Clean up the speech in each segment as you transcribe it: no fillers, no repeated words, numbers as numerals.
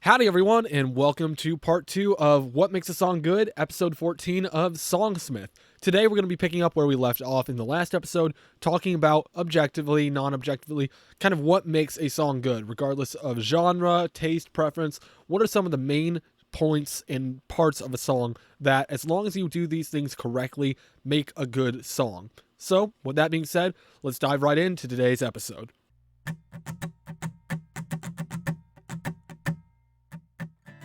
Howdy everyone, and welcome to part 2 of What Makes a Song Good, episode 14 of Songsmith. Today we're going to be picking up where we left off in the last episode, talking about objectively, non-objectively, kind of what makes a song good, regardless of genre, taste, preference. What are some of the main points and parts of a song that, as long as you do these things correctly, make a good song? So, with that being said, let's dive right into today's episode.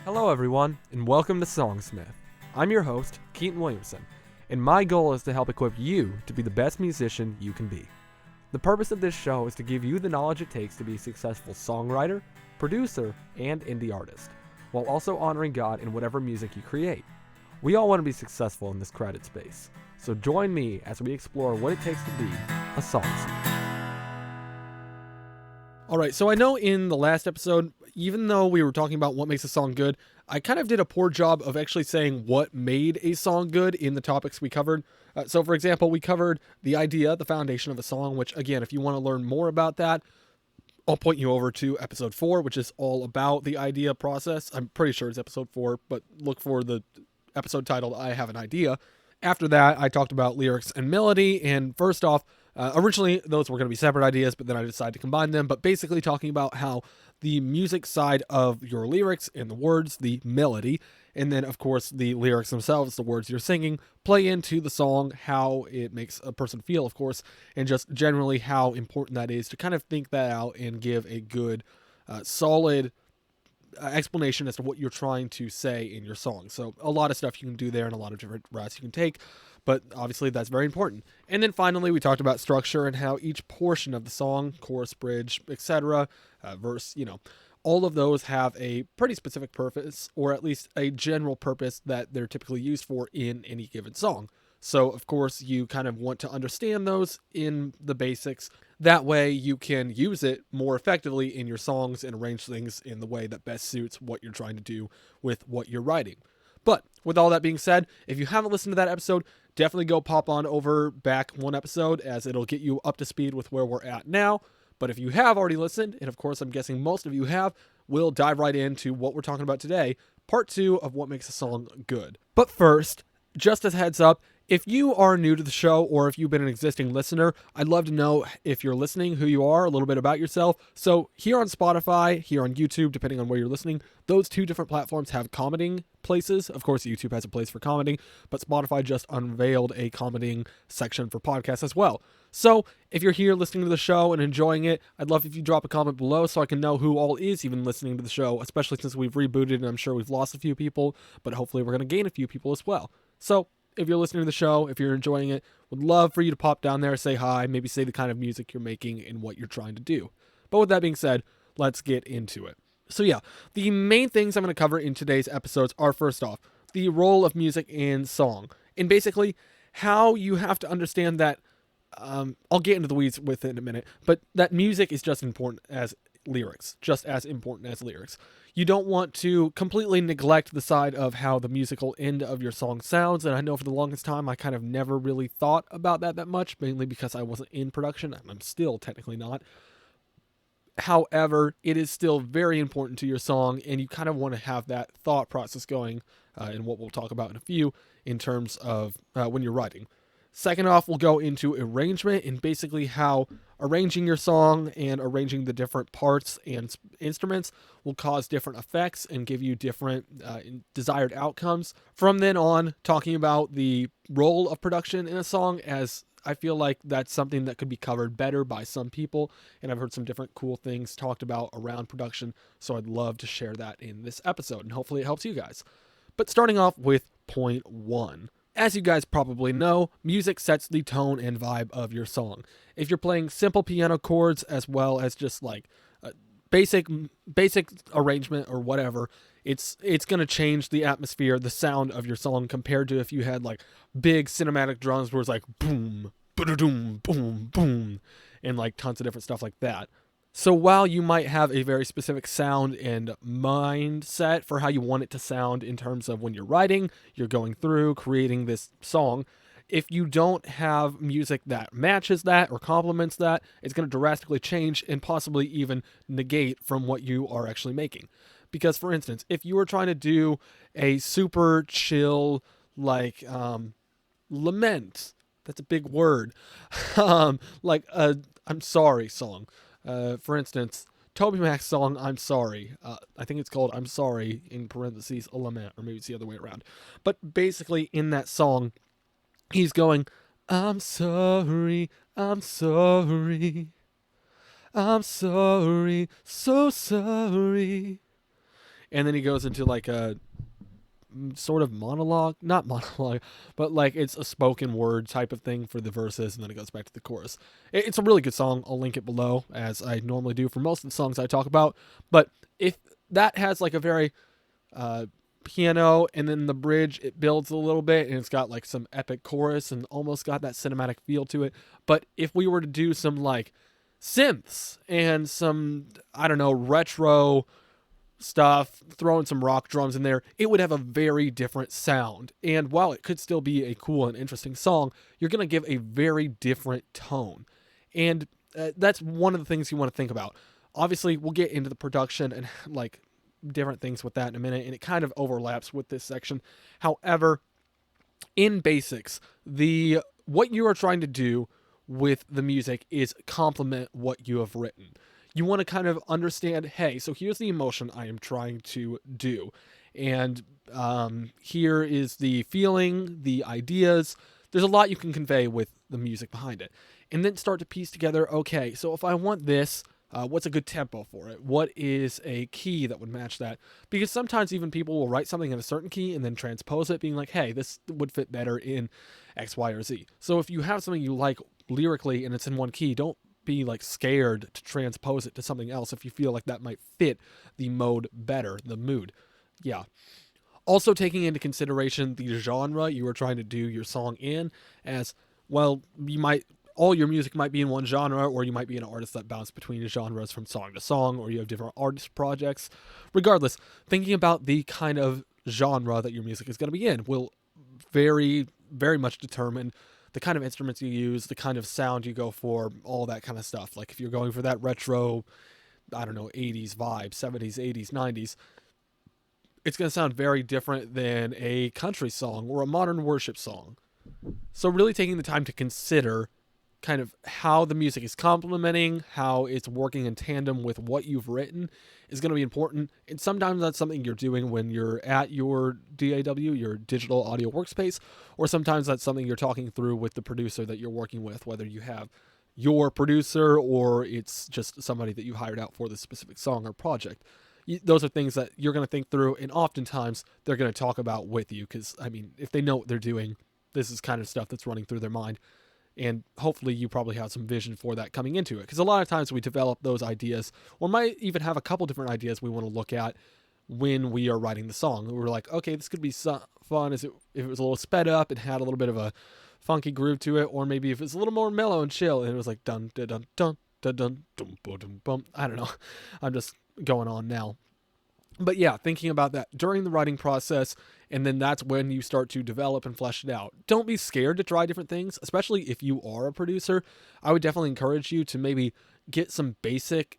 Hello everyone, and welcome to Songsmith. I'm your host, Keaton Williamson, and my goal is to help equip you to be the best musician you can be. The purpose of this show is to give you the knowledge it takes to be a successful songwriter, producer, and indie artist, while also honoring God in whatever music you create. We all want to be successful in this crowded space, so join me as we explore what it takes to be a songsmith. Alright, so I know in the last episode, even though we were talking about what makes a song good, I kind of did a poor job of actually saying what made a song good in the topics we covered. So for example, we covered the idea, the foundation of a song, which again, if you want to learn more about that, I'll point you over to episode 4, which is all about the idea process. I'm pretty sure it's episode 4, but look for the episode titled I Have an Idea. After that, I talked about lyrics and melody, and first off, originally those were going to be separate ideas, but then I decided to combine them, but basically talking about how the music side of your lyrics and the words, the melody, and then of course the lyrics themselves, the words you're singing, play into the song, how it makes a person feel, of course, and just generally how important that is to kind of think that out and give a good, solid explanation as to what you're trying to say in your song. So a lot of stuff you can do there and a lot of different routes you can take, but obviously that's very important. And then finally we talked about structure and how each portion of the song, chorus, bridge, etc., verse, all of those have a pretty specific purpose, or at least a general purpose that they're typically used for in any given song. So, of course, you kind of want to understand those in the basics. That way you can use it more effectively in your songs and arrange things in the way that best suits what you're trying to do with what you're writing. But with all that being said, if you haven't listened to that episode, definitely go pop on over back one episode, as it'll get you up to speed with where we're at now. But if you have already listened, and of course I'm guessing most of you have, we'll dive right into what we're talking about today, part 2 of what makes a song good. But first, just as a heads up, if you are new to the show or if you've been an existing listener, I'd love to know, if you're listening, who you are, a little bit about yourself. So here on Spotify, here on YouTube, depending on where you're listening, those two different platforms have commenting places. Of course, YouTube has a place for commenting, but Spotify just unveiled a commenting section for podcasts as well. So if you're here listening to the show and enjoying it, I'd love if you drop a comment below so I can know who all is even listening to the show, especially since we've rebooted and I'm sure we've lost a few people, but hopefully we're going to gain a few people as well. So if you're listening to the show, if you're enjoying it, would love for you to pop down there, say hi, maybe say the kind of music you're making and what you're trying to do. But with that being said, let's get into it. So yeah, the main things I'm going to cover in today's episodes are, first off, the role of music in song, and basically how you have to understand that, I'll get into the weeds with it in a minute, but that music is just important as lyrics, just as important as lyrics. You don't want to completely neglect the side of how the musical end of your song sounds, and I know for the longest time I kind of never really thought about that much, mainly because I wasn't in production, and I'm still technically not. However, it is still very important to your song, and you kind of want to have that thought process going, in what we'll talk about in a few, in terms of when you're writing. Second off, we'll go into arrangement and basically how arranging your song and arranging the different parts and instruments will cause different effects and give you different desired outcomes. From then on, talking about the role of production in a song, as I feel like that's something that could be covered better by some people, and I've heard some different cool things talked about around production, so I'd love to share that in this episode, and hopefully it helps you guys. But starting off with point 1. As you guys probably know, music sets the tone and vibe of your song. If you're playing simple piano chords as well as just like basic arrangement or whatever, it's going to change the atmosphere, the sound of your song, compared to if you had like big cinematic drums where it's like boom, ba-da-doom, boom, boom, and like tons of different stuff like that. So while you might have a very specific sound and mindset for how you want it to sound in terms of when you're writing, you're going through creating this song, if you don't have music that matches that or complements that, it's going to drastically change and possibly even negate from what you are actually making. Because, for instance, if you were trying to do a super chill, like, lament, that's a big word, like a I'm sorry song. For instance, Toby Mac's song I'm Sorry. I think it's called I'm Sorry in parentheses a lament, or maybe it's the other way around. But basically in that song, he's going, I'm sorry, I'm sorry, I'm sorry, so sorry. And then he goes into like a sort of monologue, not monologue, but like it's a spoken word type of thing for the verses, and then it goes back to the chorus. It's a really good song. I'll link it below, as I normally do for most of the songs I talk about. But if that has like a very piano, and then the bridge, it builds a little bit, and it's got like some epic chorus and almost got that cinematic feel to it. But if we were to do some like synths and some, I don't know, retro stuff, throwing some rock drums in there, it would have a very different sound. And while it could still be a cool and interesting song, you're going to give a very different tone. And that's one of the things you want to think about. Obviously, we'll get into the production and like different things with that in a minute, and it kind of overlaps with this section. However, in basics, what you are trying to do with the music is complement what you have written. You want to kind of understand, hey, so here's the emotion I am trying to do. And here is the feeling, the ideas. There's a lot you can convey with the music behind it. And then start to piece together, okay, so if I want this, what's a good tempo for it? What is a key that would match that? Because sometimes even people will write something in a certain key and then transpose it, being like, hey, this would fit better in X, Y, or Z. So if you have something you like lyrically and it's in one key, don't be like scared to transpose it to something else if you feel like that might fit the mode better, the mood. Yeah. Also taking into consideration the genre you are trying to do your song in, as well, all your music might be in one genre, or you might be an artist that bounce between genres from song to song, or you have different artist projects. Regardless, thinking about the kind of genre that your music is going to be in will very, very much determine the kind of instruments you use, the kind of sound you go for, all that kind of stuff. Like if you're going for that retro, I don't know, 80s vibe, 70s, 80s, 90s, it's going to sound very different than a country song or a modern worship song. So really taking the time to consider kind of how the music is complementing, how it's working in tandem with what you've written is going to be important. And sometimes that's something you're doing when you're at your DAW, your digital audio workspace, or sometimes that's something you're talking through with the producer that you're working with, whether you have your producer or it's just somebody that you hired out for the specific song or project. Those are things that you're going to think through, and oftentimes they're going to talk about with you because, I mean, if they know what they're doing, this is kind of stuff that's running through their mind. And hopefully you probably have some vision for that coming into it. Because a lot of times we develop those ideas, or might even have a couple different ideas we want to look at when we are writing the song. We're like, okay, this could be fun if it was a little sped up and had a little bit of a funky groove to it, or maybe if it's a little more mellow and chill and it was like dun dun dun dun dun dun dun dun dun. I don't know. I'm just going on now. But yeah, thinking about that during the writing process, and then that's when you start to develop and flesh it out. Don't be scared to try different things, especially if you are a producer. I would definitely encourage you to maybe get some basic,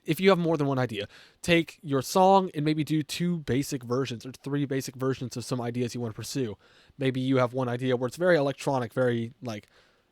if you have more than one idea, take your song and maybe do 2 basic versions or 3 basic versions of some ideas you want to pursue. Maybe you have one idea where it's very electronic, very like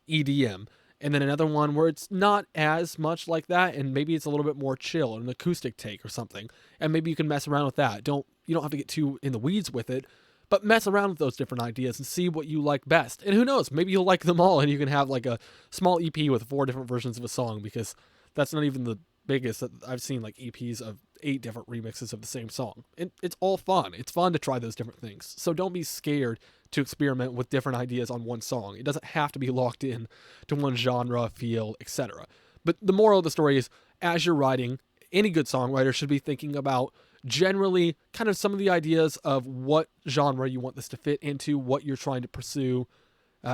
EDM. And then another one where it's not as much like that, and maybe it's a little bit more chill, an acoustic take or something. And maybe you can mess around with that. You don't have to get too in the weeds with it, but mess around with those different ideas and see what you like best. And who knows, maybe you'll like them all and you can have like a small EP with 4 different versions of a song, because that's not even the biggest. I've seen like EPs of 8 different remixes of the same song. It's all fun. It's fun to try those different things. So don't be scared to experiment with different ideas on one song. It doesn't have to be locked in to one genre, feel, etc. But the moral of the story is, as you're writing, any good songwriter should be thinking about generally kind of some of the ideas of what genre you want this to fit into, what you're trying to pursue,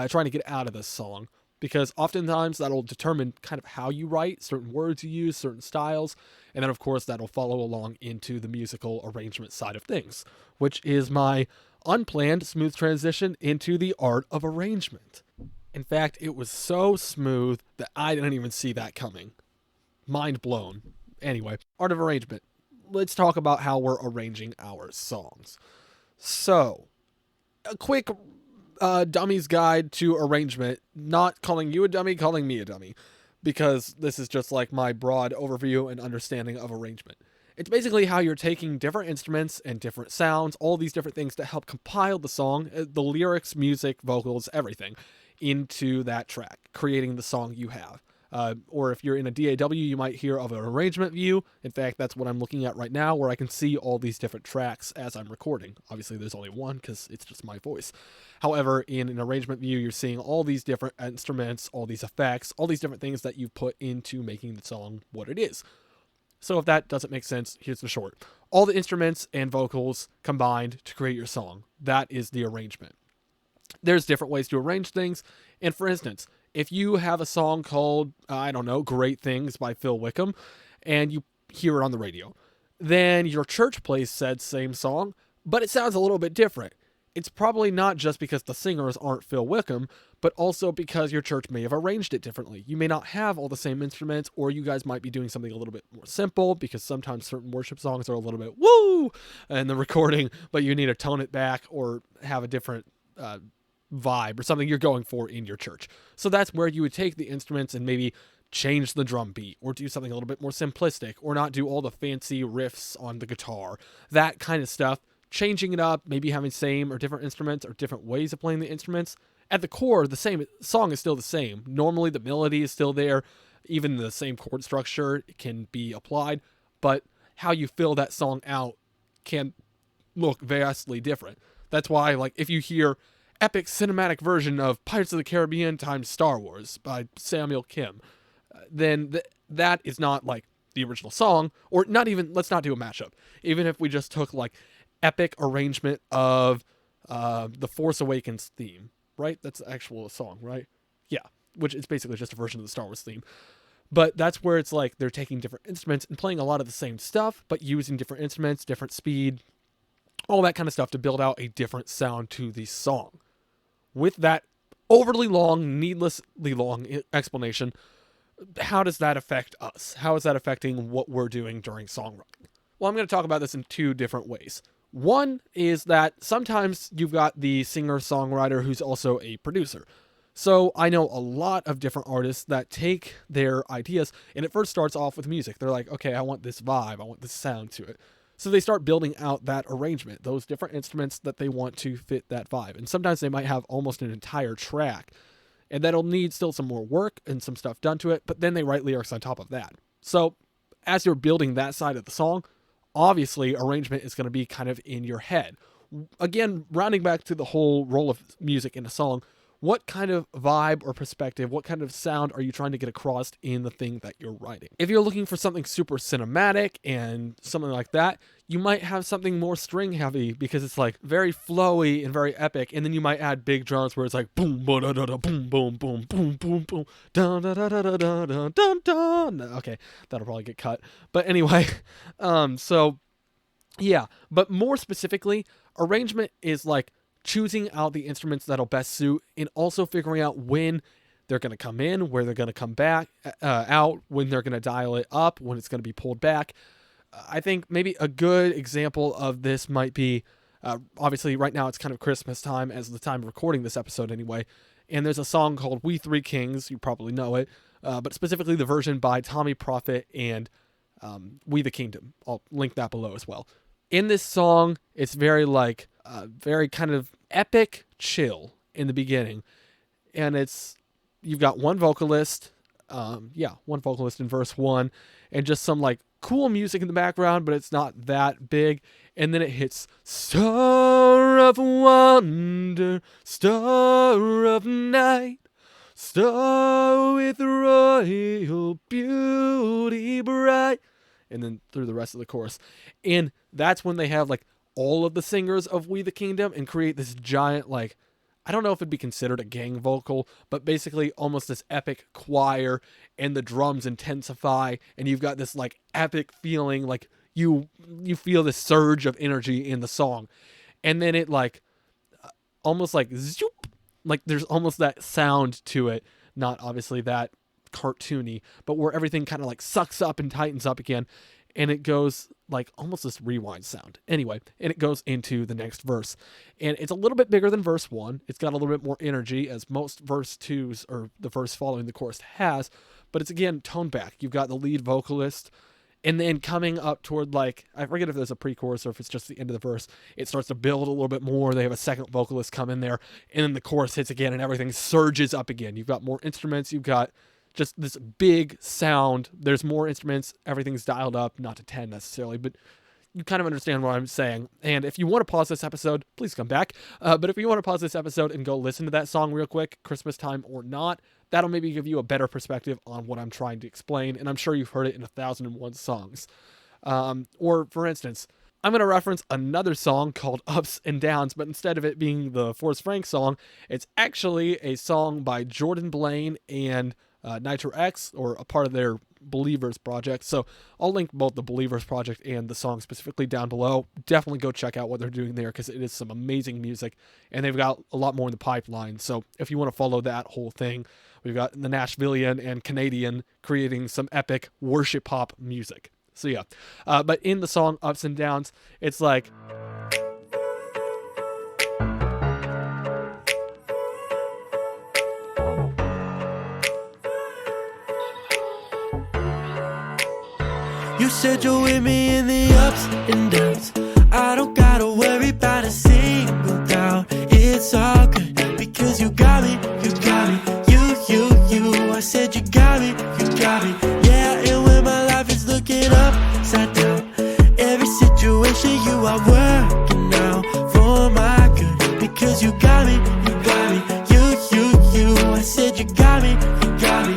trying to get out of this song. Because oftentimes that'll determine kind of how you write, certain words you use, certain styles, and then of course that'll follow along into the musical arrangement side of things, which is my unplanned smooth transition into the art of arrangement. In fact, it was so smooth that I didn't even see that coming. Mind blown. Anyway, art of arrangement. let's talk about how we're arranging our songs. So, a quick dummy's guide to arrangement, not calling you a dummy, calling me a dummy, because this is just like my broad overview and understanding of arrangement. It's basically how you're taking different instruments and different sounds, all these different things to help compile the song, the lyrics, music, vocals, everything, into that track, creating the song you have. Or if you're in a DAW, you might hear of an arrangement view. In fact, that's what I'm looking at right now, where I can see all these different tracks as I'm recording. Obviously, there's only one because it's just my voice. However, in an arrangement view, you're seeing all these different instruments, all these effects, all these different things that you've put into making the song what it is. So if that doesn't make sense, here's the short. All the instruments and vocals combined to create your song. That is the arrangement. There's different ways to arrange things. And for instance, if you have a song called, Great Things by Phil Wikham, and you hear it on the radio, then your church plays said same song, but it sounds a little bit different. It's probably not just because the singers aren't Phil Wikham, but also because your church may have arranged it differently. You may not have all the same instruments, or you guys might be doing something a little bit more simple, because sometimes certain worship songs are a little bit woo in the recording, but you need to tone it back or have a different vibe or something you're going for in your church. So that's where you would take the instruments and maybe change the drum beat, or do something a little bit more simplistic, or not do all the fancy riffs on the guitar, that kind of stuff. Changing it up, maybe having same or different instruments or different ways of playing the instruments. At the core, the same song is still the same. Normally the melody is still there, even the same chord structure can be applied, but how you fill that song out can look vastly different. That's why, like, if you hear epic cinematic version of Pirates of the Caribbean times Star Wars by Samuel Kim, then that is not like the original song, or not even, let's not do a mashup. Even if we just took like epic arrangement of the Force Awakens theme, right? That's the actual song, right? Yeah, which is basically just a version of the Star Wars theme. But that's where it's like they're taking different instruments and playing a lot of the same stuff, but using different instruments, different speed, all that kind of stuff to build out a different sound to the song. With that overly long, needlessly long explanation, how does that affect us? How is that affecting what we're doing during songwriting? Well, I'm going to talk about this in two different ways. One is that sometimes you've got the singer-songwriter who's also a producer. So I know a lot of different artists that take their ideas, and it first starts off with music. They're like, okay, I want this vibe, I want this sound to it. So they start building out that arrangement, those different instruments that they want to fit that vibe. And sometimes they might have almost an entire track, and that'll need still some more work and some stuff done to it, but then they write lyrics on top of that. So as you're building that side of the song, obviously arrangement is going to be kind of in your head. Again, rounding back to the whole role of music in a song, what kind of vibe or perspective, what kind of sound are you trying to get across in the thing that you're writing? If you're looking for something super cinematic and something like that, you might have something more string heavy because it's like very flowy and very epic, and then you might add big drums where it's like boom, boom, da da da, boom, boom, boom, boom, boom, boom, da da da da da da da da. Okay, that'll probably get cut. But anyway, so yeah. But more specifically, arrangement is like choosing out the instruments that'll best suit, and also figuring out when they're going to come in, where they're going to come back out, when they're going to dial it up, when it's going to be pulled back. I think maybe a good example of this might be, obviously right now it's kind of Christmas time as the time of recording this episode anyway, and there's a song called We Three Kings, you probably know it, but specifically the version by Tommee Prophet and We the Kingdom. I'll link that below as well. In this song, it's very like, very kind of epic chill in the beginning. And you've got one vocalist in verse 1, and just some like cool music in the background, but it's not that big. And then it hits Star of Wonder, Star of Night, Star with royal beauty bright. And then through the rest of the chorus. And that's when they have like all of the singers of We the Kingdom and create this giant, like, I don't know if it'd be considered a gang vocal, but basically almost this epic choir, and the drums intensify, and you've got this like epic feeling, like you feel this surge of energy in the song. And then it like almost like zoop, like there's almost that sound to it, not obviously that cartoony, but where everything kind of like sucks up and tightens up again. and it goes like almost this rewind sound. Anyway, and it goes into the next verse. And it's a little bit bigger than verse 1. It's got a little bit more energy, as most verse 2s, or the verse following the chorus, has, but it's again toned back. You've got the lead vocalist, and then coming up toward, like, I forget if there's a pre-chorus or if it's just the end of the verse, it starts to build a little bit more. They have a second vocalist come in there, and then the chorus hits again, and everything surges up again. You've got more instruments. You've got just this big sound. There's more instruments. Everything's dialed up, not to 10 necessarily, but you kind of understand what I'm saying. And if you want to pause this episode, please come back. But if you want to pause this episode and go listen to that song real quick, Christmas time or not, that'll maybe give you a better perspective on what I'm trying to explain. And I'm sure you've heard it in 1,001 songs. Or for instance, I'm going to reference another song called Ups and Downs, but instead of it being the Forrest Frank song, it's actually a song by Jordan Blaine and Nitro X, or a part of their BLVRS project. So I'll link both the BLVRS project and the song specifically down below. Definitely go check out what they're doing there, because it is some amazing music, and they've got a lot more in the pipeline. So if you want to follow that whole thing, we've got the Nashvilleian and Canadian creating some epic worship pop music. So yeah, but in the song Ups and Downs, it's like, you said you're with me in the ups and downs. I don't gotta worry about a single doubt. It's all good because you got me, you got me. You. I said you got me, you got me. Yeah, and when my life is looking upside down, every situation you are working out for my good because you got me, you got me. You. I said you got me, you got me.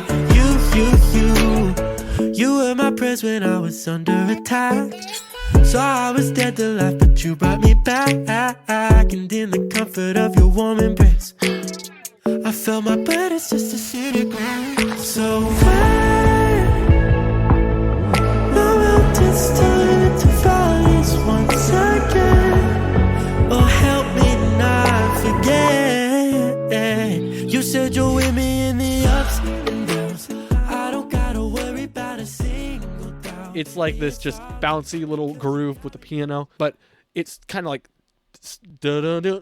You were my prayers when I was under attack. So I was dead to life, but you brought me back. And in the comfort of your warm embrace, I felt my burdens just to see the ground. So when the mountains turn to valleys once again, oh help me not forget. You said you're with me in the ups and downs. I don't gotta worry about a single doubt. it's like this just bouncy little groove with the piano, but it's kind of like da-da-da.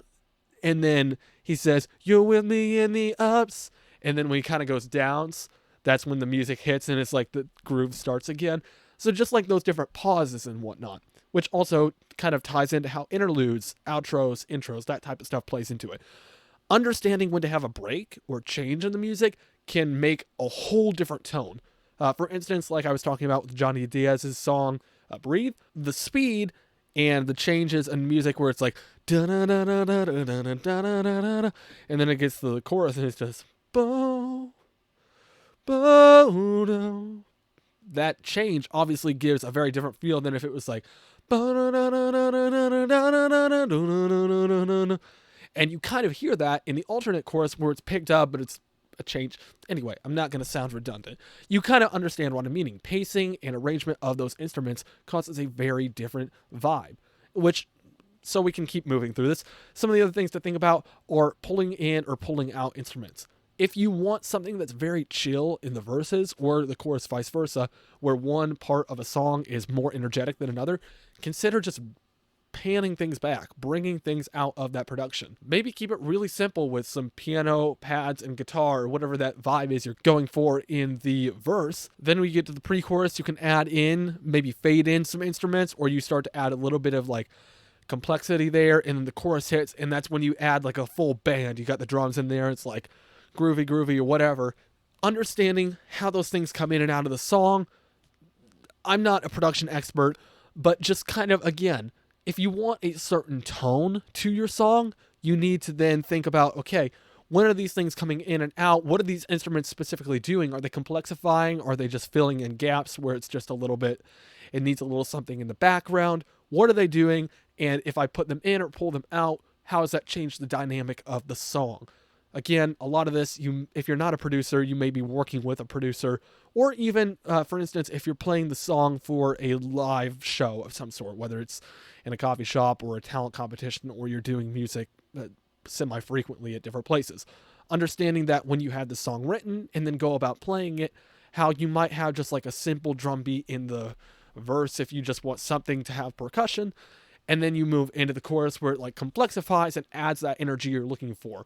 And then he says, "You're with me in the ups." And then when he kind of goes downs, that's when the music hits and it's like the groove starts again. So just like those different pauses and whatnot, which also kind of ties into how interludes, outros, intros, that type of stuff plays into it. Understanding when to have a break or change in the music can make a whole different tone. For instance, like I was talking about with Jonny Diaz's song, Breathe, the speed and the changes in music where it's like, da-da-da-da-da-da-da-da-da-da, and then it gets to the chorus and it's just, bo, bo, do. That change obviously gives a very different feel than if it was like, and you kind of hear that in the alternate chorus where it's picked up, but it's a change. Anyway, I'm not going to sound redundant. You kind of understand what I'm meaning. Pacing and arrangement of those instruments causes a very different vibe, which, so we can keep moving through this. Some of the other things to think about are pulling in or pulling out instruments. If you want something that's very chill in the verses, or the chorus vice versa, where one part of a song is more energetic than another, consider just panning things back, bringing things out of that production. Maybe keep it really simple with some piano, pads, and guitar, or whatever that vibe is you're going for in the verse. Then when you get to the pre-chorus, you can add in, maybe fade in some instruments, or you start to add a little bit of like complexity there, and then the chorus hits, and that's when you add like a full band. You got the drums in there, it's like groovy or whatever. Understanding how those things come in and out of the song. I'm not a production expert, but just kind of, again, if you want a certain tone to your song, you need to then think about, okay, when are these things coming in and out? What are these instruments specifically doing? Are they complexifying? Are they just filling in gaps where it's just a little bit, it needs a little something in the background? What are they doing? And if I put them in or pull them out, how does that change the dynamic of the song? Again, a lot of this, if you're not a producer, you may be working with a producer, or even, for instance, if you're playing the song for a live show of some sort, whether it's in a coffee shop or a talent competition, or you're doing music semi-frequently at different places. Understanding that when you had the song written and then go about playing it, how you might have just like a simple drum beat in the verse if you just want something to have percussion, and then you move into the chorus where it like complexifies and adds that energy you're looking for.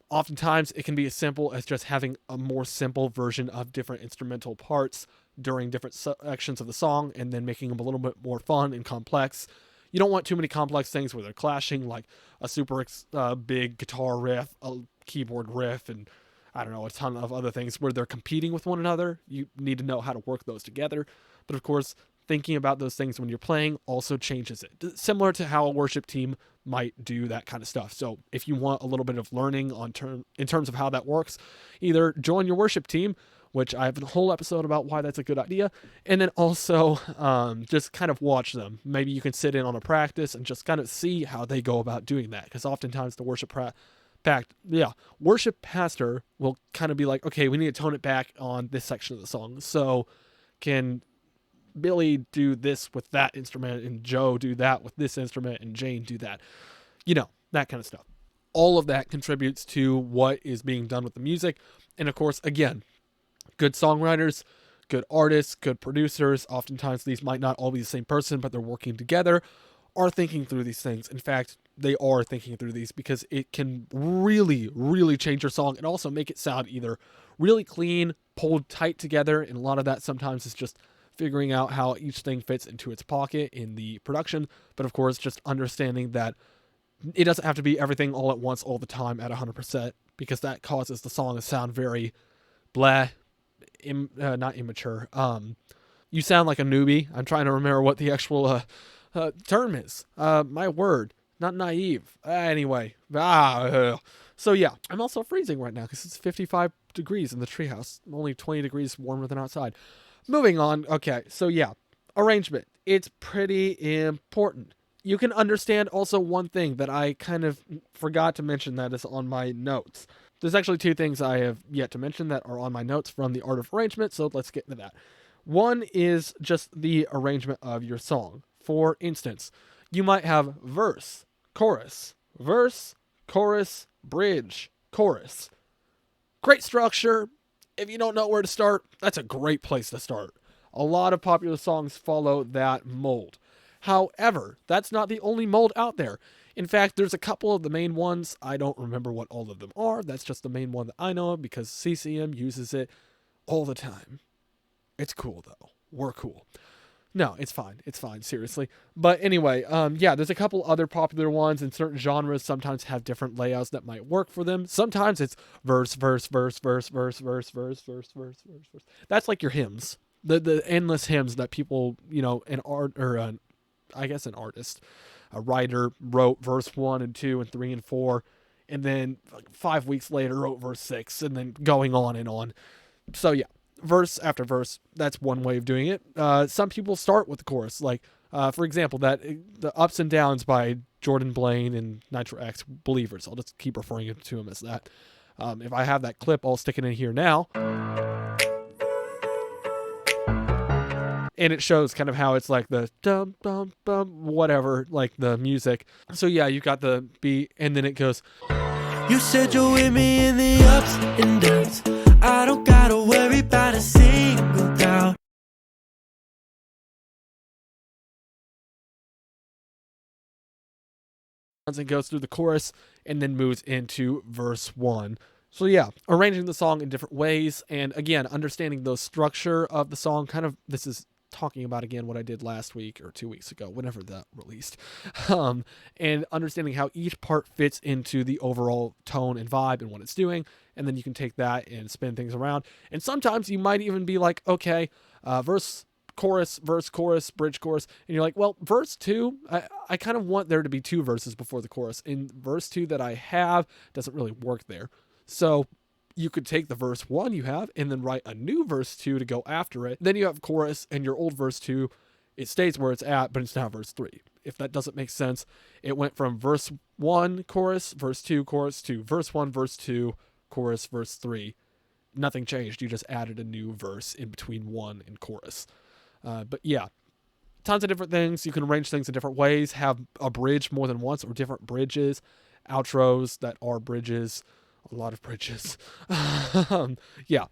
Oftentimes, it can be as simple as just having a more simple version of different instrumental parts during different sections of the song, and then making them a little bit more fun and complex. You don't want too many complex things where they're clashing, like a super big guitar riff, a keyboard riff, and I don't know, a ton of other things where they're competing with one another. You need to know how to work those together. But of course, thinking about those things when you're playing also changes it. Similar to how a worship team might do that kind of stuff. So if you want a little bit of learning in terms of how that works, either join your worship team, which I have a whole episode about why that's a good idea, and then also just kind of watch them. Maybe you can sit in on a practice and just kind of see how they go about doing that, because oftentimes the worship pastor will kind of be like, okay, we need to tone it back on this section of the song. So can Billy do this with that instrument, and Joe do that with this instrument, and Jane do that? You know, that kind of stuff. All of that contributes to what is being done with the music. And of course, again, good songwriters, good artists, good producers, oftentimes these might not all be the same person, but they're working together, are thinking through these things. In fact, they are thinking through these, because it can really, really change your song and also make it sound either really clean, pulled tight together, and a lot of that sometimes is just figuring out how each thing fits into its pocket in the production. But of course, just understanding that it doesn't have to be everything all at once all the time at 100%, because that causes the song to sound very blah, not immature. You sound like a newbie. I'm trying to remember what the actual term is. My word, not naive. Anyway, so yeah, I'm also freezing right now because it's 55 degrees in the treehouse. Only 20 degrees warmer than outside. Moving on. Okay, so yeah, arrangement. It's pretty important. You can understand also one thing that I kind of forgot to mention that is on my notes. There's actually two things I have yet to mention that are on my notes from the art of arrangement, so let's get into that. One is just the arrangement of your song. For instance, you might have verse, chorus, bridge, chorus. Great structure. If you don't know where to start, that's a great place to start. A lot of popular songs follow that mold. However, that's not the only mold out there. In fact, there's a couple of the main ones. I don't remember what all of them are. That's just the main one that I know of because CCM uses it all the time. It's cool, though. We're cool. No, it's fine. It's fine, seriously. But anyway, yeah, there's a couple other popular ones, and certain genres sometimes have different layouts that might work for them. Sometimes it's verse, verse, verse, verse, verse, verse, verse, verse, verse, verse, verse. That's like your hymns. The endless hymns that people, you know, an artist, a writer wrote verse 1 and 2 and 3 and 4, and then like 5 weeks later wrote verse 6, and then going on and on. So yeah, verse after verse, that's one way of doing it. Some people start with the chorus, like for example, that the Ups and Downs by Jordan Blaine and Nitro X Believers. I'll just keep referring to him as that. If I have that clip, I'll stick it in here now. And it shows kind of how it's like the dum bum bum whatever, like the music. So yeah, you got the beat, and then it goes. You said you're with me in the ups and downs. I don't gotta worry about a single doubt. And goes through the chorus and then moves into verse 1. So yeah, arranging the song in different ways, and again, understanding the structure of the song. Kind of, this is talking about again what I did last week or 2 weeks ago, whenever that released, and understanding how each part fits into the overall tone and vibe and what it's doing, and then you can take that and spin things around. And sometimes you might even be like, okay, verse, chorus, bridge, chorus, and you're like, well, verse 2, I kind of want there to be 2 verses before the chorus. In verse 2 that I have doesn't really work there, so you could take the verse 1 you have and then write a new verse 2 to go after it. Then you have chorus, and your old verse 2, it stays where it's at, but it's now verse 3. If that doesn't make sense, it went from verse 1, chorus, verse 2, chorus, to verse 1, verse 2, chorus, verse 3. Nothing changed. You just added a new verse in between 1 and chorus. But yeah, tons of different things. You can arrange things in different ways, have a bridge more than once or different bridges, outros that are bridges. A lot of bridges. Yeah,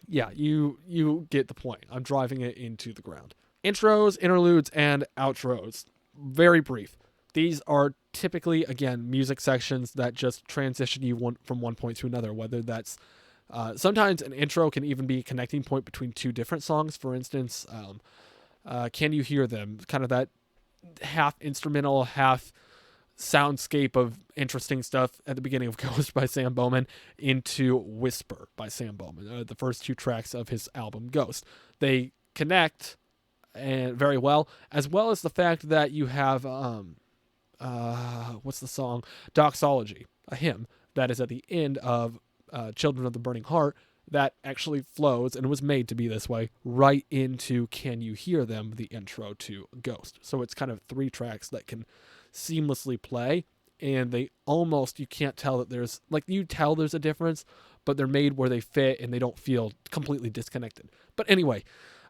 you get the point. I'm driving it into the ground. Intros, interludes, and outros. Very brief. These are typically, again, music sections that just transition you from one point to another, whether that's sometimes an intro can even be a connecting point between two different songs. For instance, Can You Hear Them? Kind of that half instrumental, half soundscape of interesting stuff at the beginning of Ghost by Sam Bowman into Whisper by Sam Bowman, the first two tracks of his album Ghost. They connect and very well as the fact that you have what's the song, Doxology, a hymn that is at the end of Children of the Burning Heart that actually flows, and was made to be this way, right into Can You Hear Them, the intro to Ghost. So it's kind of three tracks that can seamlessly play, and they almost, you can't tell that there's, like, you tell there's a difference, but they're made where they fit and they don't feel completely disconnected. But anyway,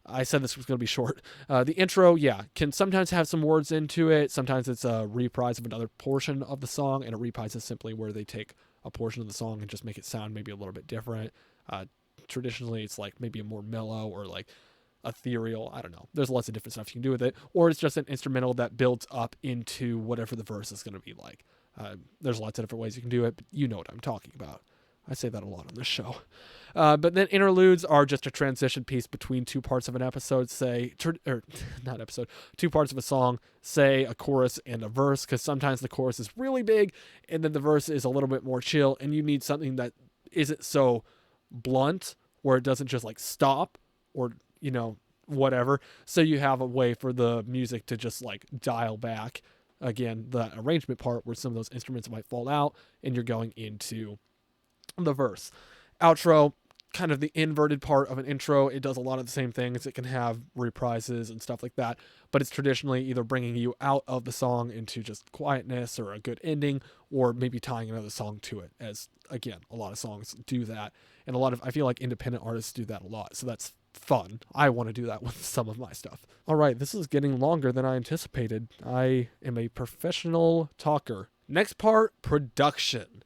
I said this was going to be short. The intro, can sometimes have some words into it. Sometimes it's a reprise of another portion of the song, and a reprise is simply where they take a portion of the song and just make it sound maybe a little bit different. Traditionally, it's like maybe a more mellow or like ethereal. I don't know. There's lots of different stuff you can do with it. Or it's just an instrumental that builds up into whatever the verse is going to be like. There's lots of different ways you can do it, but you know what I'm talking about. I say that a lot on this show. But then interludes are just a transition piece between two parts of an episode, two parts of a song, say a chorus and a verse, because sometimes the chorus is really big and then the verse is a little bit more chill, and you need something that isn't so blunt, where it doesn't just like stop or, whatever. So you have a way for the music to just like dial back. Again, the arrangement part where some of those instruments might fall out and you're going into the verse. Outro, kind of the inverted part of an intro. It does a lot of the same things. It can have reprises and stuff like that, but it's traditionally either bringing you out of the song into just quietness or a good ending, or maybe tying another song to it, as again, a lot of songs do that. And I feel like independent artists do that a lot. So that's fun. I want to do that with some of my stuff. All right, this is getting longer than I anticipated. I am a professional talker. Next part, production.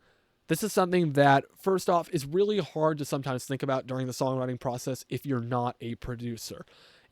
This is something that, first off, is really hard to sometimes think about during the songwriting process if you're not a producer.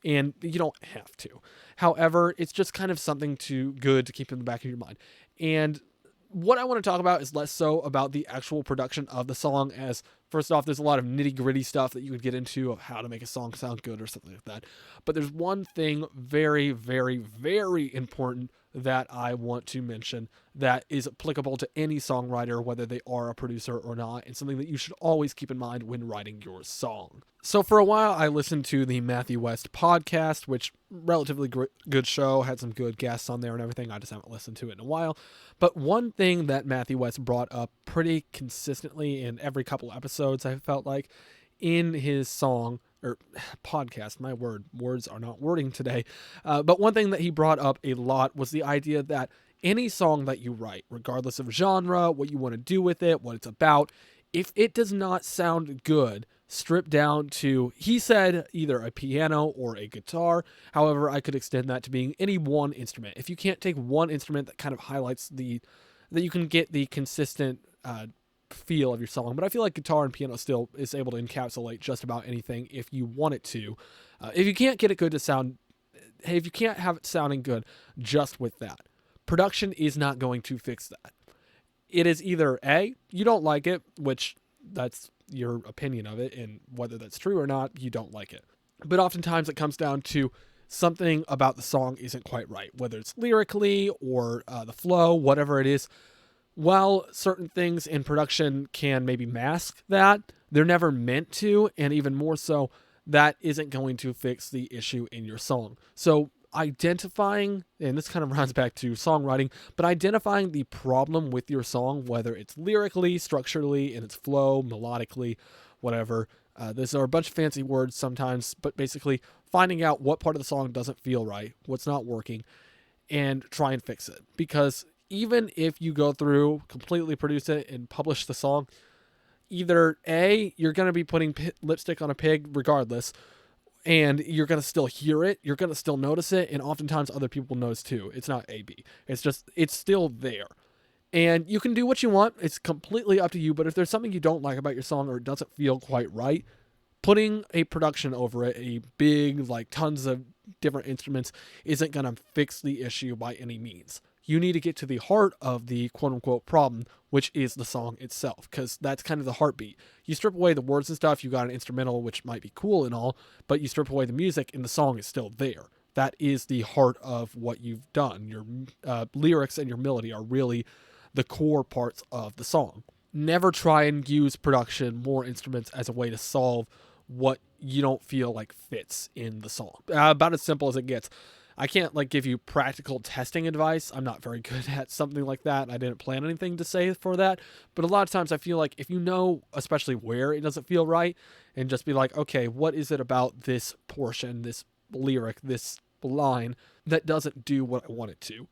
And you don't have to. However, it's just kind of something good to keep in the back of your mind. And what I want to talk about is less so about the actual production of the song, as first off, there's a lot of nitty-gritty stuff that you could get into of how to make a song sound good or something like that. But there's one thing very, very, very important that I want to mention that is applicable to any songwriter, whether they are a producer or not, and something that you should always keep in mind when writing your song. So for a while, I listened to the Matthew West podcast, which relatively good show, had some good guests on there and everything. I just haven't listened to it in a while. But one thing that Matthew West brought up pretty consistently in every couple episodes, I felt like, in his song, or podcast, words are not wording today. But one thing that he brought up a lot was the idea that any song that you write, regardless of genre, what you want to do with it, what it's about, if it does not sound good, stripped down to, he said, either a piano or a guitar. However, I could extend that to being any one instrument. If you can't take one instrument that kind of highlights that you can get the consistent feel of your song. But I feel like guitar and piano still is able to encapsulate just about anything if you want it to. If you can't get it good to sound, if you can't have it sounding good just with that, production is not going to fix that. It is either A, you don't like it, which that's your opinion of it, and whether that's true or not, you don't like it. But oftentimes it comes down to something about the song isn't quite right, whether it's lyrically or the flow, whatever it is. While certain things in production can maybe mask that, they're never meant to, and even more so, that isn't going to fix the issue in your song. So identifying, and this kind of runs back to songwriting, but identifying the problem with your song, whether it's lyrically, structurally, in its flow, melodically, whatever. These are a bunch of fancy words sometimes, but basically finding out what part of the song doesn't feel right, what's not working, and try and fix it. Because even if you go through, completely produce it, and publish the song, either A, you're going to be putting lipstick on a pig regardless, and you're going to still hear it, you're going to still notice it, and oftentimes other people notice too. It's not A, B. It's just, it's still there. And you can do what you want. It's completely up to you, but if there's something you don't like about your song or it doesn't feel quite right, Putting a production over it, a big, like tons of different instruments, isn't going to fix the issue by any means. You need to get to the heart of the quote-unquote problem, which is the song itself, because that's kind of the heartbeat. You strip away the words and stuff, you got an instrumental, which might be cool and all, but you strip away the music, and the song is still there. That is the heart of what you've done. Your lyrics and your melody are really the core parts of the song. Never try and use production, more instruments, as a way to solve what you don't feel like fits in the song. About as simple as it gets. I can't like give you practical testing advice. I'm not very good at something like that. I didn't plan anything to say for that. But a lot of times I feel like if you know, especially where it doesn't feel right, and just be like, okay, what is it about this portion, this lyric, this line that doesn't do what I want it to?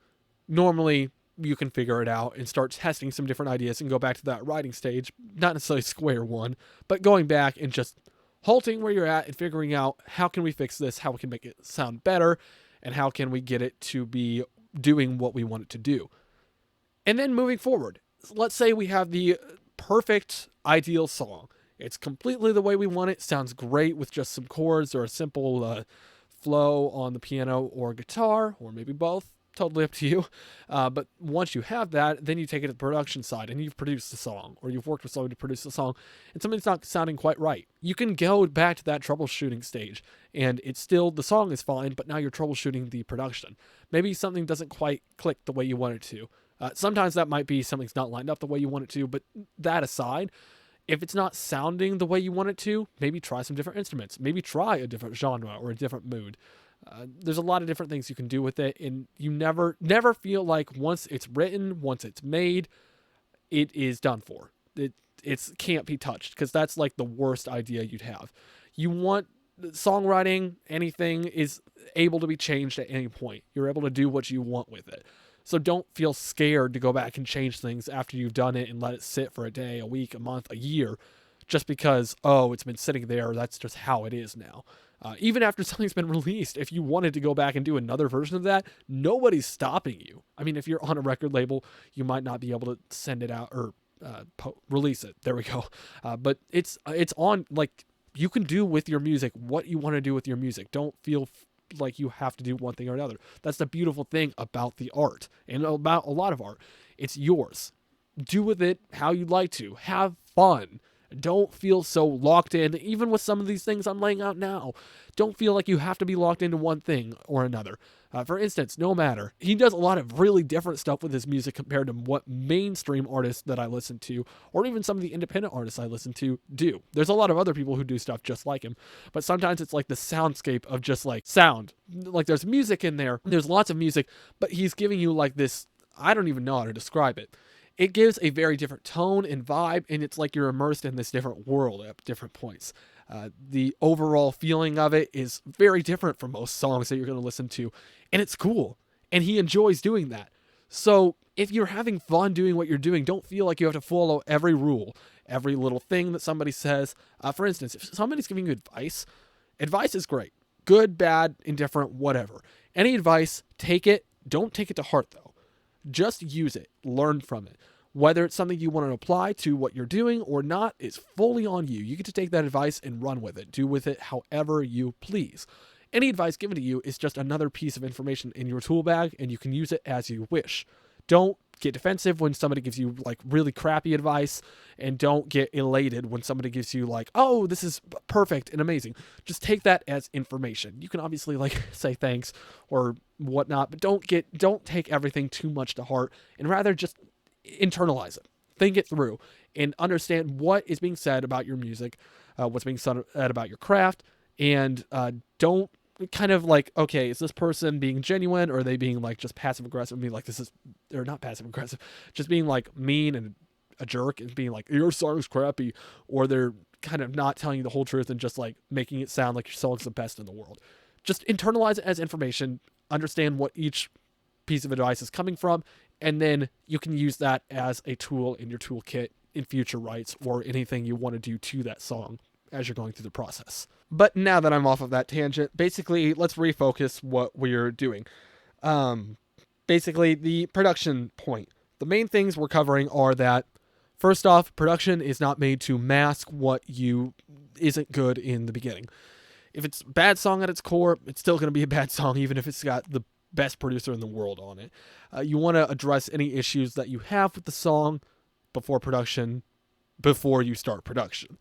Normally, you can figure it out and start testing some different ideas and go back to that writing stage, not necessarily square one, but going back and just halting where you're at and figuring out how can we fix this, how we can make it sound better, and how can we get it to be doing what we want it to do. And then moving forward, let's say we have the perfect ideal song. It's completely the way we want it, sounds great with just some chords or a simple flow on the piano or guitar, or maybe both. Totally up to you. But once you have that, then you take it to the production side and you've produced the song, or you've worked with someone to produce the song, and something's not sounding quite right. You can go back to that troubleshooting stage, and it's still, the song is fine, but now you're troubleshooting the production. Maybe something doesn't quite click the way you want it to. Sometimes that might be something's not lined up the way you want it to, but that aside, if it's not sounding the way you want it to, maybe try some different instruments. Maybe try a different genre or a different mood. There's a lot of different things you can do with it, and you never feel like once it's written, once it's made, it is done for. It can't be touched, because that's like the worst idea you'd have. You want songwriting, anything is able to be changed at any point. You're able to do what you want with it. So don't feel scared to go back and change things after you've done it and let it sit for a day, a week, a month, a year, just because, oh, it's been sitting there, that's just how it is now. Even after something's been released, if you wanted to go back and do another version of that, nobody's stopping you. I mean, if you're on a record label, you might not be able to send it out or release it. There we go. But it's on, like, you can do with your music what you want to do with your music. Don't feel like you have to do one thing or another. That's the beautiful thing about the art, and about a lot of art. It's yours. Do with it how you'd like to. Have fun. Don't feel so locked in, even with some of these things I'm laying out now. Don't feel like you have to be locked into one thing or another. For instance, No Matter. He does a lot of really different stuff with his music compared to what mainstream artists that I listen to, or even some of the independent artists I listen to, do. There's a lot of other people who do stuff just like him, but sometimes it's like the soundscape of just like sound. Like there's music in there, there's lots of music, but he's giving you like this, I don't even know how to describe it. It gives a very different tone and vibe, and it's like you're immersed in this different world at different points. The overall feeling of it is very different from most songs that you're going to listen to, and it's cool, and he enjoys doing that. So if you're having fun doing what you're doing, don't feel like you have to follow every rule, every little thing that somebody says. For instance, if somebody's giving you advice is great. Good, bad, indifferent, whatever. Any advice, take it. Don't take it to heart, though. Just use it. Learn from it. Whether it's something you want to apply to what you're doing or not is fully on you. You get to take that advice and run with it. Do with it however you please. Any advice given to you is just another piece of information in your tool bag, and you can use it as you wish. Don't get defensive when somebody gives you like really crappy advice, and don't get elated when somebody gives you like, oh, this is perfect and amazing. Just take that as information. You can obviously like say thanks or whatnot, but don't take everything too much to heart, and rather just internalize it. Think it through and understand what is being said about your music, what's being said about your craft, and don't kind of like, okay, is this person being genuine, or are they being like just passive aggressive? I mean, like, they're not passive aggressive, just being like mean and a jerk and being like, your song's crappy, or they're kind of not telling you the whole truth and just like making it sound like your song's the best in the world. Just internalize it as information, understand what each piece of advice is coming from, and then you can use that as a tool in your toolkit in future writes or anything you want to do to that song as you're going through the process. But now that I'm off of that tangent, basically, let's refocus what we're doing. Basically, the production point. The main things we're covering are that, first off, production is not made to mask what you isn't good in the beginning. If it's a bad song at its core, it's still going to be a bad song, even if it's got the best producer in the world on it. You want to address any issues that you have with the song before you start production.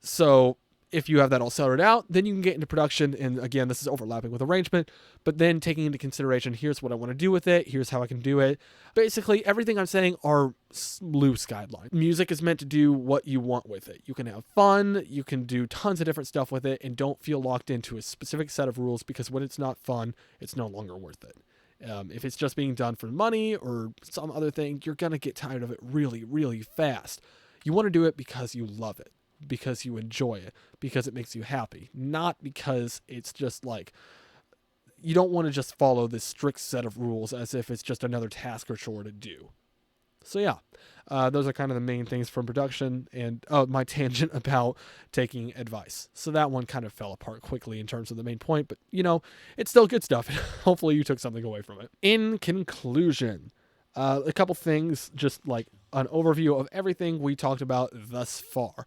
So if you have that all sorted out, then you can get into production. And again, this is overlapping with arrangement, but then taking into consideration, here's what I want to do with it. Here's how I can do it. Basically, everything I'm saying are loose guidelines. Music is meant to do what you want with it. You can have fun. You can do tons of different stuff with it, and don't feel locked into a specific set of rules, because when it's not fun, it's no longer worth it. If it's just being done for money or some other thing, you're going to get tired of it really, really fast. You want to do it because you love it, because you enjoy it, because it makes you happy, not because it's just like, you don't want to just follow this strict set of rules as if it's just another task or chore to do. So yeah, those are kind of the main things from production, and my tangent about taking advice. So that one kind of fell apart quickly in terms of the main point, but it's still good stuff. Hopefully you took something away from it. In conclusion, a couple things, just like an overview of everything we talked about thus far.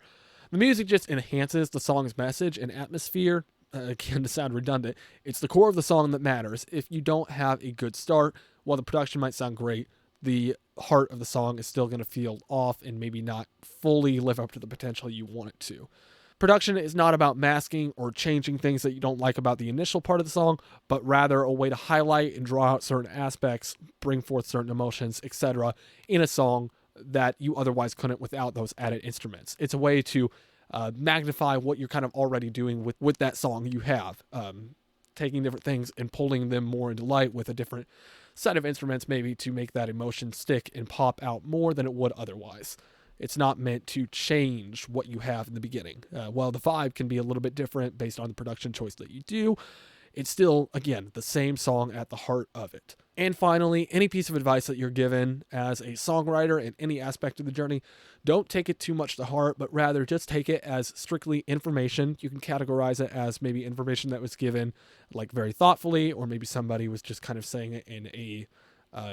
The music just enhances the song's message and atmosphere. Again, to sound redundant, it's the core of the song that matters. If you don't have a good start, while the production might sound great, the heart of the song is still going to feel off and maybe not fully live up to the potential you want it to. Production is not about masking or changing things that you don't like about the initial part of the song, but rather a way to highlight and draw out certain aspects, bring forth certain emotions, etc. in a song that you otherwise couldn't without those added instruments. It's a way to magnify what you're kind of already doing with that song you have, taking different things and pulling them more into light with a different set of instruments, maybe to make that emotion stick and pop out more than it would otherwise. It's not meant to change what you have in the beginning. While the vibe can be a little bit different based on the production choice that you do, it's still, again, the same song at the heart of it. And finally, any piece of advice that you're given as a songwriter in any aspect of the journey, don't take it too much to heart, but rather just take it as strictly information. You can categorize it as maybe information that was given like very thoughtfully, or maybe somebody was just kind of saying it in a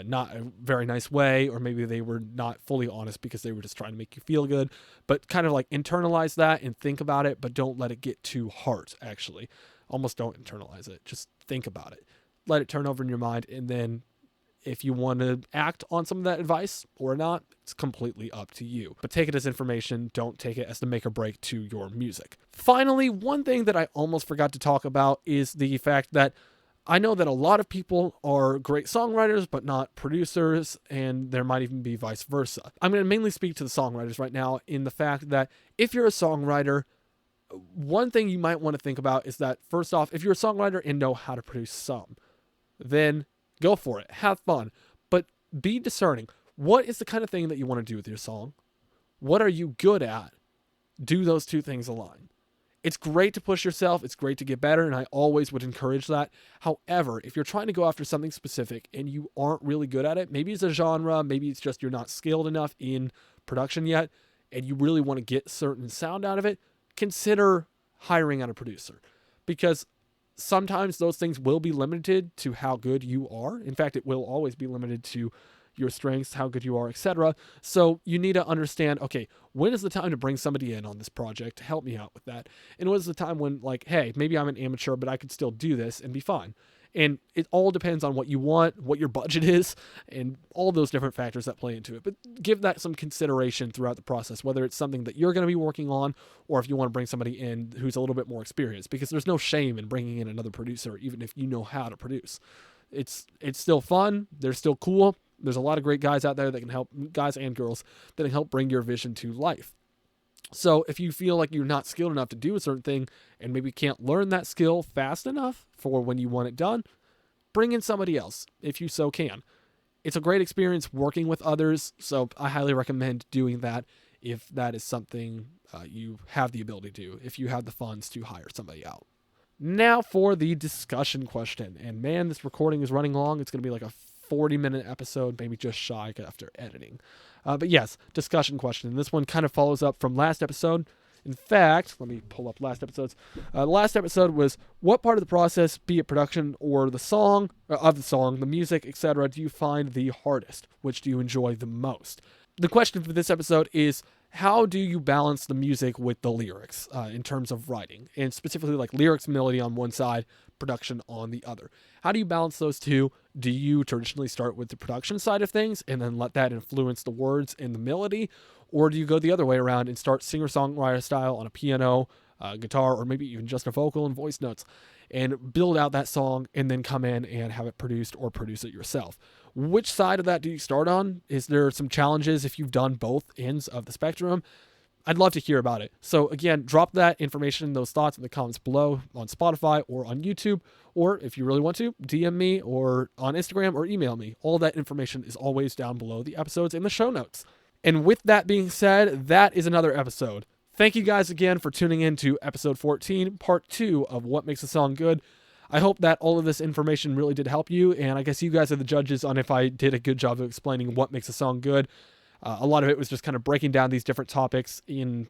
not a very nice way, or maybe they were not fully honest because they were just trying to make you feel good. But kind of like internalize that and think about it, but don't let it get too heart, actually. Almost don't internalize it. Just think about it. Let it turn over in your mind, and then if you want to act on some of that advice or not, it's completely up to you. But take it as information. Don't take it as the make or break to your music. Finally, one thing that I almost forgot to talk about is the fact that I know that a lot of people are great songwriters, but not producers, and there might even be vice versa. I'm going to mainly speak to the songwriters right now in the fact that if you're a songwriter, one thing you might want to think about is that, first off, if you're a songwriter and know how to produce some, then go for it. Have fun. But be discerning. What is the kind of thing that you want to do with your song? What are you good at? Do those two things align? It's great to push yourself. It's great to get better, and I always would encourage that. However, if you're trying to go after something specific and you aren't really good at it, maybe it's a genre, maybe it's just you're not skilled enough in production yet, and you really want to get certain sound out of it, consider hiring out a producer, because sometimes those things will be limited to how good you are. In fact, it will always be limited to your strengths, how good you are, etc. So you need to understand, okay, when is the time to bring somebody in on this project to help me out with that? And when is the time when, like, hey, maybe I'm an amateur, but I could still do this and be fine. And it all depends on what you want, what your budget is, and all those different factors that play into it. But give that some consideration throughout the process, whether it's something that you're going to be working on, or if you want to bring somebody in who's a little bit more experienced, because there's no shame in bringing in another producer, even if you know how to produce. It's still fun. They're still cool. There's a lot of great guys out there that can help, guys and girls, that can help bring your vision to life. So if you feel like you're not skilled enough to do a certain thing and maybe can't learn that skill fast enough for when you want it done, bring in somebody else if you so can. It's a great experience working with others, so I highly recommend doing that if that is something you have the ability to do, if you have the funds to hire somebody out. Now for the discussion question. And man, this recording is running long. It's going to be like a 40-minute episode, maybe just shy after editing. But yes, discussion question. This one kind of follows up from last episode. In fact, let me pull up last episodes. The last episode was, what part of the process, be it production or the song, the music, etc., do you find the hardest? Which do you enjoy the most? The question for this episode is, how do you balance the music with the lyrics in terms of writing, and specifically like lyrics, melody on one side, production on the other? How do you balance those two? Do you traditionally start with the production side of things and then let that influence the words and the melody? Or do you go the other way around and start singer-songwriter style on a piano, guitar, or maybe even just a vocal and voice notes, and build out that song and then come in and have it produced or produce it yourself? Which side of that do you start on? Is there some challenges if you've done both ends of the spectrum? I'd love to hear about it. So again, drop that information, those thoughts in the comments below on Spotify or on YouTube, or if you really want to, DM me or on Instagram or email me. All that information is always down below the episodes in the show notes. And with that being said, that is another episode. Thank you guys again for tuning in to episode 14, part 2 of What Makes a Song Good. I hope that all of this information really did help you, and I guess you guys are the judges on if I did a good job of explaining what makes a song good. A lot of it was just kind of breaking down these different topics in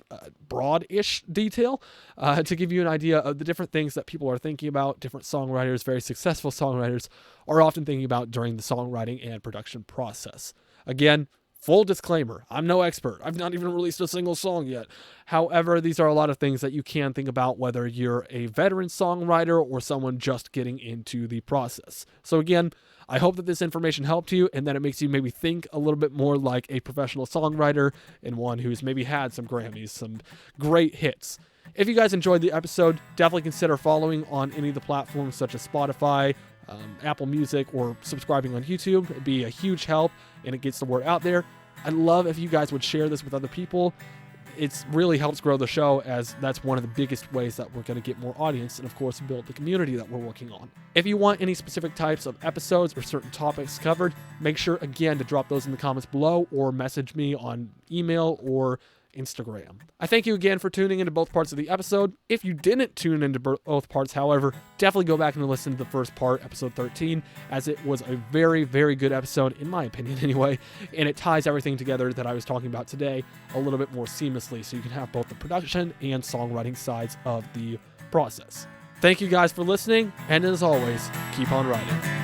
broad-ish detail to give you an idea of the different things that people are thinking about, different songwriters, very successful songwriters, are often thinking about during the songwriting and production process. Again, full disclaimer, I'm no expert. I've not even released a single song yet. However, these are a lot of things that you can think about whether you're a veteran songwriter or someone just getting into the process. So again, I hope that this information helped you and that it makes you maybe think a little bit more like a professional songwriter and one who's maybe had some Grammys, some great hits. If you guys enjoyed the episode, definitely consider following on any of the platforms such as Spotify, Apple Music, or subscribing on YouTube. It'd be a huge help and it gets the word out there. I'd love if you guys would share this with other people. It really helps grow the show, as that's one of the biggest ways that we're going to get more audience and, of course, build the community that we're working on. If you want any specific types of episodes or certain topics covered, make sure, again, to drop those in the comments below or message me on email or Instagram. I thank you again for tuning into both parts of the episode. If you didn't tune into both parts, however, definitely go back and listen to the first part, episode 13, as it was a very, very good episode, in my opinion anyway, and it ties everything together that I was talking about today a little bit more seamlessly, so you can have both the production and songwriting sides of the process. Thank you guys for listening, and as always, keep on writing.